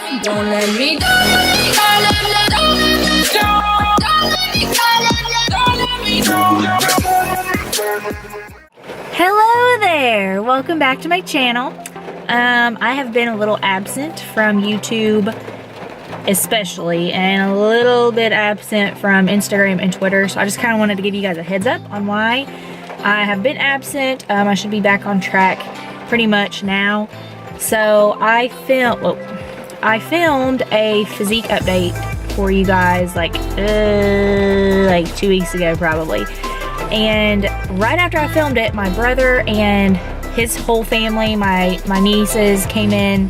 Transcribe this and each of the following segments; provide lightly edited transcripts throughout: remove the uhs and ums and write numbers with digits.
Don't let me go. Don't let me go. Don't let me go. Don't let me go. Hello there, welcome back to my channel. I have been a little absent from YouTube especially, and a little bit absent from Instagram and Twitter, so I just kind of wanted to give you guys a heads up on why I have been absent. I should be back on track pretty much now. So I filmed a physique update for you guys like 2 weeks ago probably. And right after I filmed it, my brother and his whole family, my nieces, came in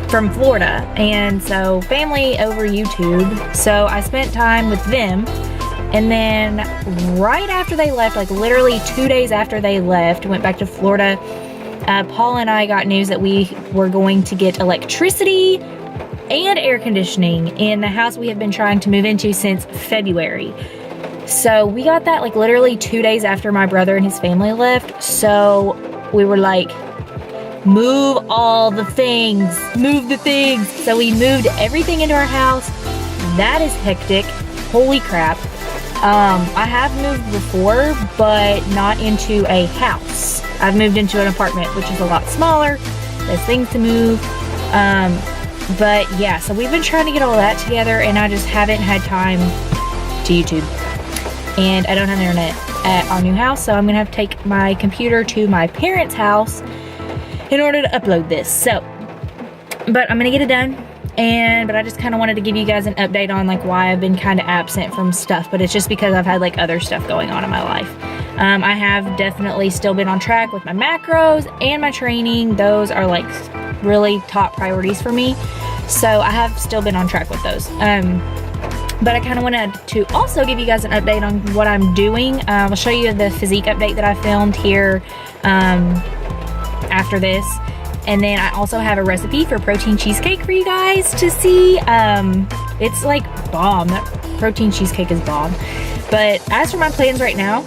from Florida, and so family over YouTube. So I spent time with them, and then right after they left, like literally 2 days after they left, went back to Florida, Paul and I got news that we were going to get electricity and air conditioning in the house we have been trying to move into since February. So we got that like literally 2 days after my brother and his family left. So we were like, move all the things, move the things. So we moved everything into our house. That is hectic, holy crap. I have moved before, but not into a house. I've moved into an apartment, which is a lot smaller. There's things to move. But yeah, so we've been trying to get all that together, and I just haven't had time to YouTube. And I don't have internet at our new house, so I'm gonna have to take my computer to my parents' house in order to upload this. So, but I'm gonna get it done. But I just kind of wanted to give you guys an update on like why I've been kind of absent from stuff, but it's just because I've had like other stuff going on in my life. I have definitely still been on track with my macros and my training. Those are like really top priorities for me. So I have still been on track with those. But I kind of wanted to also give you guys an update on what I'm doing. I'll show you the physique update that I filmed here after this. And then I also have a recipe for protein cheesecake for you guys to see. It's like bomb. That protein cheesecake is bomb. But as for my plans right now,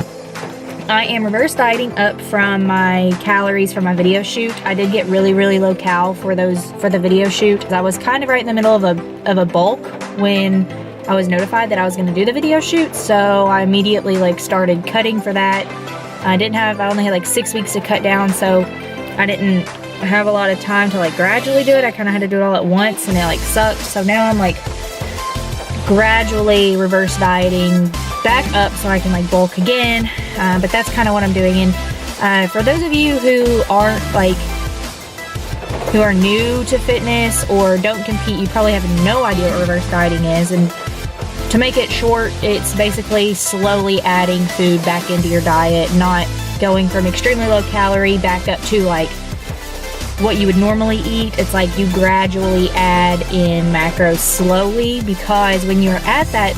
I am reverse dieting up from my calories from my video shoot. I did get really, really low cal for the video shoot. I was kind of right in the middle of a bulk when I was notified that I was going to do the video shoot, so I immediately like started cutting for that. I only had like 6 weeks to cut down, so I didn't have a lot of time to like gradually do it. I kind of had to do it all at once, and it like sucked. So now I'm like gradually reverse dieting back up so I can like bulk again. But that's kind of what I'm doing. And for those of you who are new to fitness or don't compete, you probably have no idea what reverse dieting is. And to make it short, it's basically slowly adding food back into your diet, not going from extremely low calorie back up to like what you would normally eat. It's like you gradually add in macros slowly, because when you're at that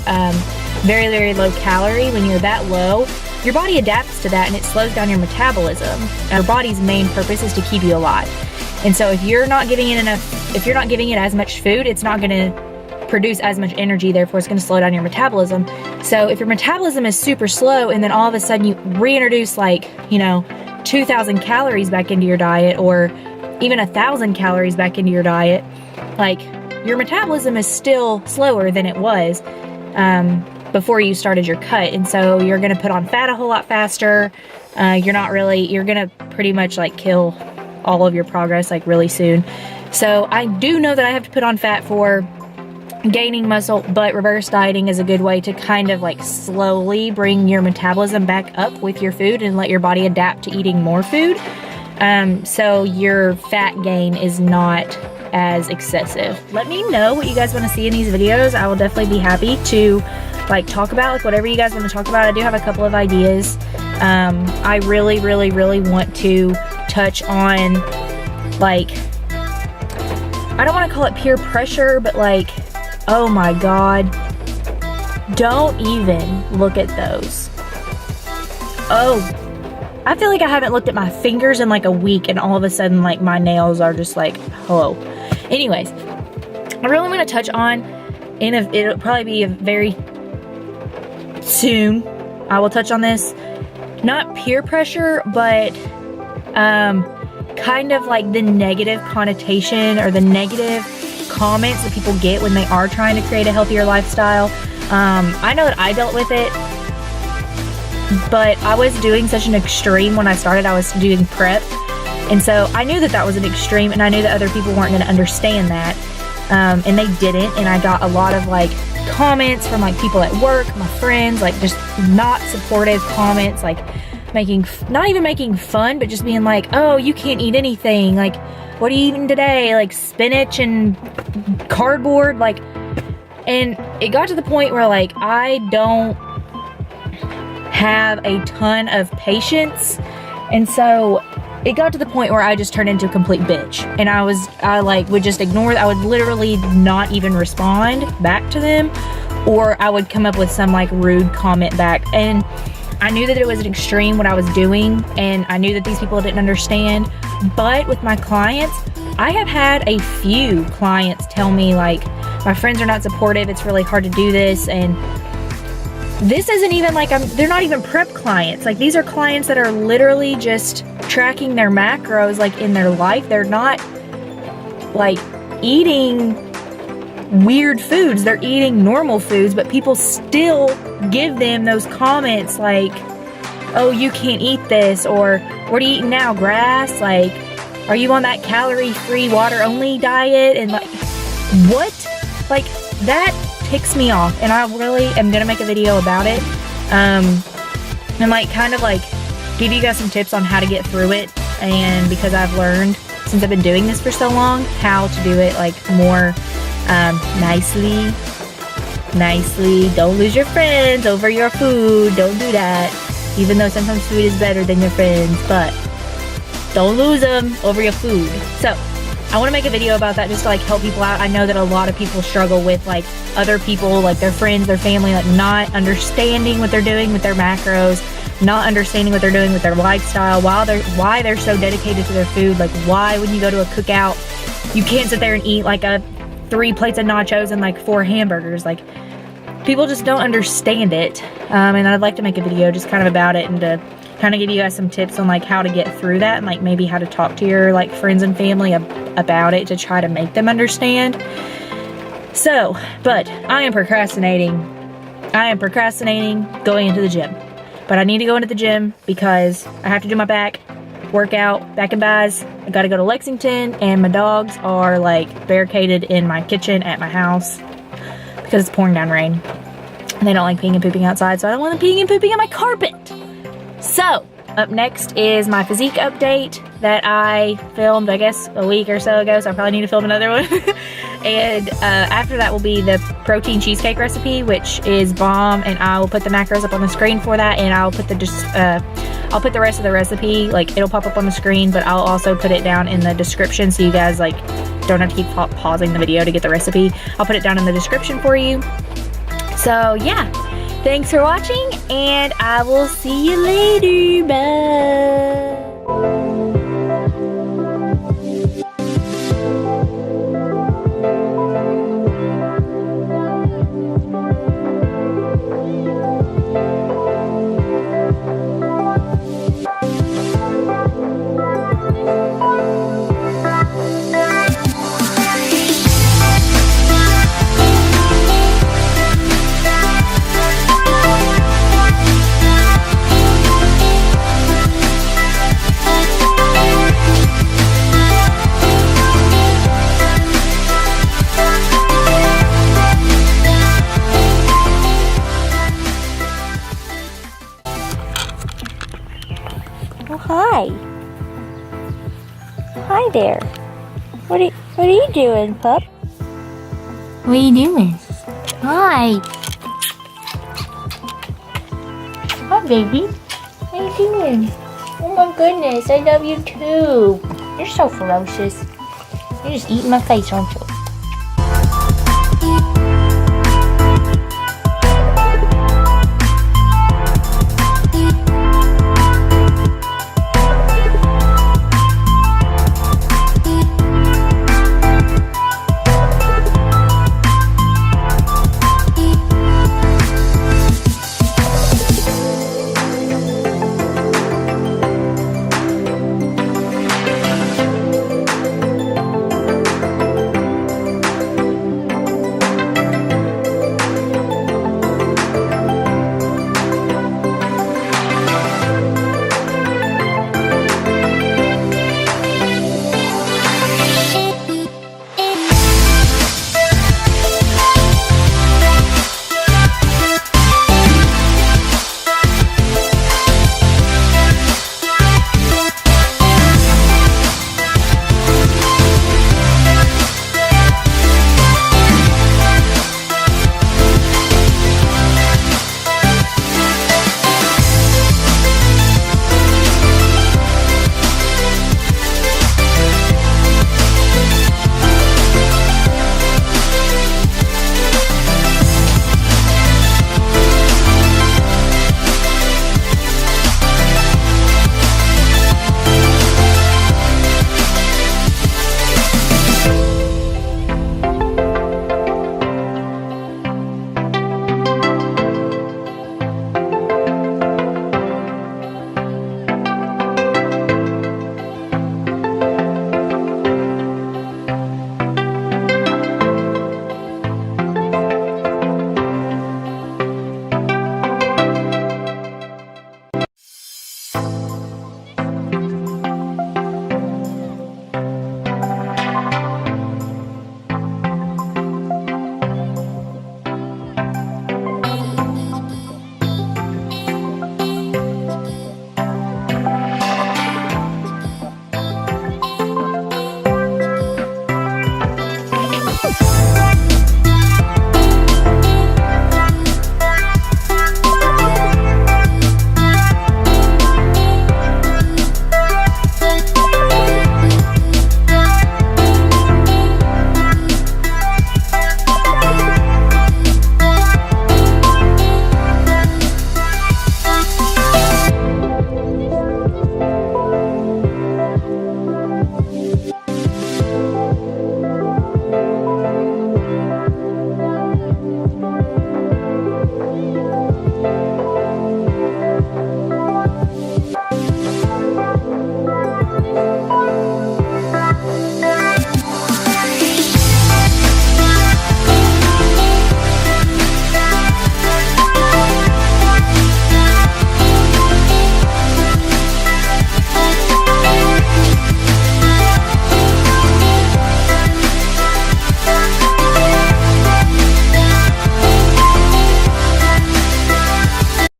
very, very low calorie, when you're that low, your body adapts to that and it slows down your metabolism. Our body's main purpose is to keep you alive. And so if you're not giving it as much food, it's not going to produce as much energy, therefore it's going to slow down your metabolism. So if your metabolism is super slow and then all of a sudden you reintroduce like, 2,000 calories back into your diet, or even 1,000 calories back into your diet, like your metabolism is still slower than it was before you started your cut. And so you're going to put on fat a whole lot faster. You're going to pretty much like kill all of your progress like really soon. So I do know that I have to put on fat for gaining muscle, but reverse dieting is a good way to kind of like slowly bring your metabolism back up with your food and let your body adapt to eating more food. So your fat gain is not as excessive. Let me know what you guys want to see in these videos. I will definitely be happy to like talk about like whatever you guys want to talk about. I do have a couple of ideas. I really, really, really want to touch on like, I don't want to call it peer pressure, but like, oh my God, don't even look at those. Oh, I feel like I haven't looked at my fingers in like a week, and all of a sudden like my nails are just like, hello. Anyways, I really want to touch on, and it'll probably be a very soon, I will touch on this, not peer pressure, but kind of like the negative connotation or the negative comments that people get when they are trying to create a healthier lifestyle. I know that I dealt with it, but I was doing such an extreme when I started. I was doing prep, and so I knew that that was an extreme, and I knew that other people weren't going to understand that, and they didn't. And I got a lot of like comments from like people at work, my friends, like just not supportive comments, like not even making fun, but just being like, oh, you can't eat anything, like what are you eating today, like spinach and cardboard, like. And it got to the point where like I don't have a ton of patience, and so it got to the point where I just turned into a complete bitch, and I like would just ignore. I would literally not even respond back to them, or I would come up with some like rude comment back. And I knew that it was an extreme what I was doing, and I knew that these people didn't understand. But with my clients, I have had a few clients tell me like, my friends are not supportive, it's really hard to do this. And this isn't even like, they're not even prep clients. Like, these are clients that are literally just tracking their macros like in their life. They're not like eating weird foods, they're eating normal foods, but people still give them those comments like, oh, you can't eat this, or what are you eating now, grass? Like, are you on that calorie-free, water-only diet? And like, what? Like, that ticks me off, and I really am gonna make a video about it, and like kind of like give you guys some tips on how to get through it. And because I've learned since I've been doing this for so long how to do it like more nicely. Don't lose your friends over your food. Don't do that, even though sometimes food is better than your friends, but don't lose them over your food. So I want to make a video about that just to like help people out. I know that a lot of people struggle with like other people, like their friends, their family, like not understanding what they're doing with their macros, not understanding what they're doing with their lifestyle, why they're so dedicated to their food. Like, why when you go to a cookout you can't sit there and eat like 3 plates of nachos and like 4 hamburgers. Like, people just don't understand it, and I'd like to make a video just kind of about it, and to kind of give you guys some tips on like how to get through that, and like maybe how to talk to your like friends and family about it to try to make them understand. So, but I am procrastinating going into the gym, but I need to go into the gym because I have to do my back workout, back and buys. I gotta go to Lexington, and my dogs are like barricaded in my kitchen at my house because it's pouring down rain, and they don't like peeing and pooping outside, so I don't want them peeing and pooping on my carpet. So, up next is my physique update that I filmed, I guess, a week or so ago, so I probably need to film another one. And after that will be the protein cheesecake recipe, which is bomb, and I will put the macros up on the screen for that, and I'll put the rest of the recipe, like, it'll pop up on the screen, but I'll also put it down in the description so you guys, like, don't have to keep pausing the video to get the recipe. I'll put it down in the description for you. So, yeah. Thanks for watching, and I will see you later. Bye. Oh, hi. Hi there. What are you doing, pup? What are you doing? Hi. Hi, baby. What are you doing? Oh my goodness, I love you too. You're so ferocious. You're just eating my face, aren't you?